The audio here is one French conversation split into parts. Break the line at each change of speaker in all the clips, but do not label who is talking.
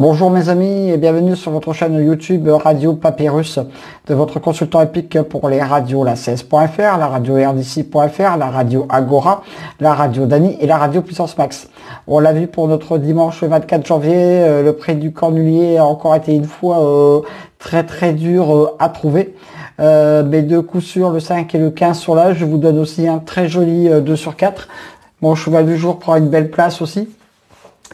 Bonjour mes amis et bienvenue sur votre chaîne YouTube Radio Papyrus de votre consultant épique pour les radios, la CS.fr, la radio RDC.fr, la radio Agora, la radio Dany et la radio Puissance Max. On l'a vu pour notre dimanche 24 janvier, le prix du cornulier a encore été une fois très dur à trouver. Mais de coup sûr, le 5 et le 15 sont là. Je vous donne aussi un très joli 2 sur 4. Mon cheval du jour prend une belle place aussi.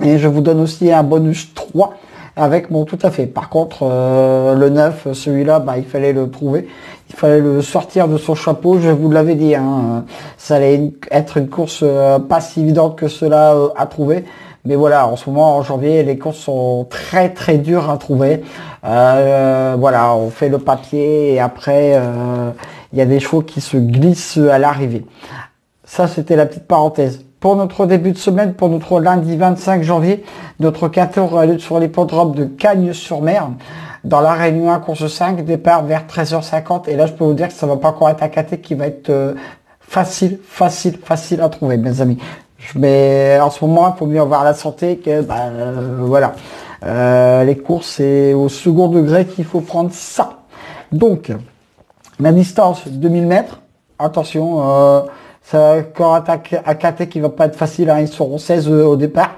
Et je vous donne aussi un bonus 3 avec mon tout à fait. Par contre, le 9, celui-là, il fallait le trouver. Il fallait le sortir de son chapeau. Je vous l'avais dit, ça allait être une course pas si évidente que cela à trouver. Mais voilà, en ce moment, en janvier, les courses sont très dures à trouver. Voilà, on fait le papier et après, il y a des chevaux qui se glissent à l'arrivée. Ça, c'était la petite parenthèse. Pour notre début de semaine, pour notre lundi 25 janvier, notre 14 sur l'hippodrome de Cagnes-sur-Mer, dans la Réunion 1, course 5, départ vers 13h50. Et là, je peux vous dire que ça va pas encore être un KT qui va être facile à trouver, mes amis. Mais en ce moment, il faut mieux avoir la santé que, voilà. Les courses, c'est au second degré qu'il faut prendre ça. Donc, la distance, 2000 mètres. Attention, ça encore attaque à KT qui va pas être facile, ils seront 16 au départ.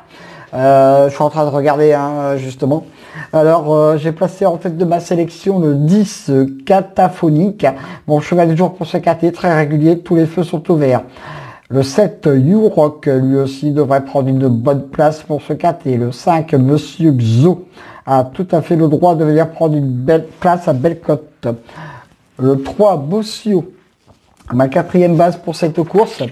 Je suis en train de regarder justement. Alors j'ai placé en tête de ma sélection le 10 cataphonique. Mon cheval du jour pour ce KT, très régulier, tous les feux sont au vert. Le 7 U-Rock, lui aussi devrait prendre une bonne place pour ce KT. Le 5 Monsieur Xo a tout à fait le droit de venir prendre une belle place à Bellecote. Le 3 Bossio, ma quatrième base pour cette course,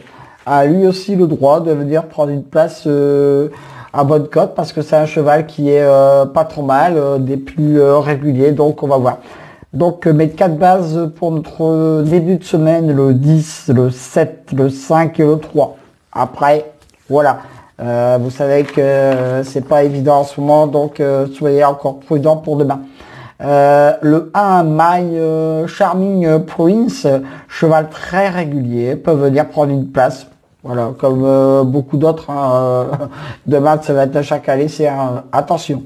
a lui aussi le droit de venir prendre une place à bonne cote parce que c'est un cheval qui est pas trop mal, des plus réguliers, donc on va voir. Donc mes 4 bases pour notre début de semaine, le 10, le 7, le 5 et le 3. Après, voilà. Vous savez que c'est pas évident en ce moment, donc soyez encore prudents pour demain. Le 1 My Charming Prince, cheval très régulier, peut venir prendre une place. Voilà, comme beaucoup d'autres. Demain, ça va être à chaque allée, c'est attention.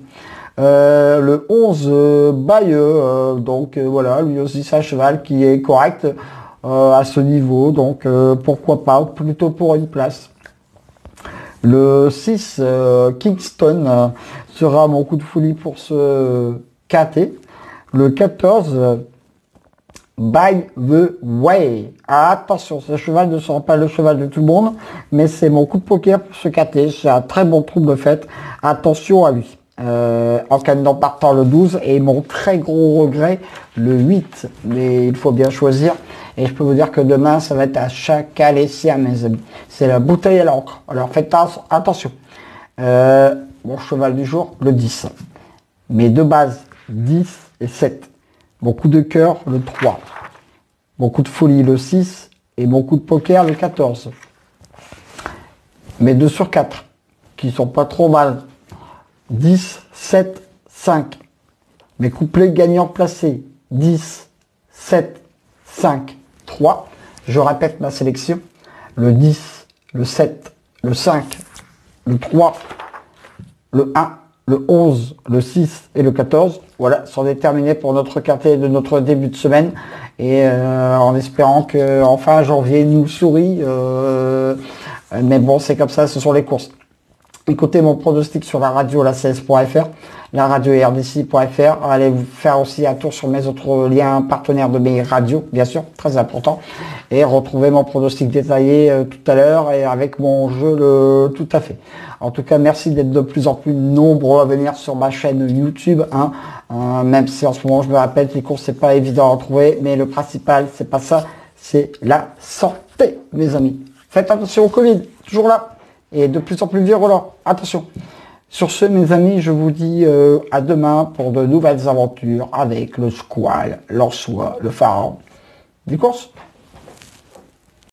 Le 11 Bayeux, donc voilà, lui aussi c'est un cheval qui est correct à ce niveau, donc pourquoi pas, plutôt pour une place. Le 6 Kingston sera mon coup de folie pour ce KT. Le 14 By the Way. Attention, ce cheval ne sera pas le cheval de tout le monde, mais c'est mon coup de poker pour ce KT. C'est un très bon trouble fait. Attention à lui. En candidat partant le 12 et mon très gros regret le 8. Mais il faut bien choisir. Et je peux vous dire que demain, ça va être à chaque alessien, mes amis. C'est la bouteille à l'encre. Alors faites attention. Mon cheval du jour, le 10. Mes deux bases, 10 et 7. Mon coup de cœur, le 3. Mon coup de folie, le 6. Et mon coup de poker, le 14. Mes 2 sur 4, qui sont pas trop mal. 10, 7, 5. Mes couplets gagnants placés. 10, 7, 5, 3. Je répète ma sélection. Le 10, le 7, le 5, le 3, le 1, le 11, le 6 et le 14. Voilà, sont déterminés pour notre quartier de notre début de semaine. Et en espérant que enfin janvier nous sourit. Mais bon, c'est comme ça, ce sont les courses. Écoutez mon pronostic sur la radio, la CS.fr, la radio RDC.fr. Allez vous faire aussi un tour sur mes autres liens partenaires de mes radios, bien sûr, très important. Et retrouvez mon pronostic détaillé tout à l'heure et avec mon jeu tout à fait. En tout cas, merci d'être de plus en plus nombreux à venir sur ma chaîne YouTube. Même si en ce moment, je me répète, les courses, c'est pas évident à trouver. Mais le principal, c'est pas ça, c'est la santé, mes amis. Faites attention au Covid, toujours là. Et de plus en plus virulent. Attention. Sur ce, mes amis, je vous dis à demain pour de nouvelles aventures avec le squale, l'ansois, le pharaon. Du course.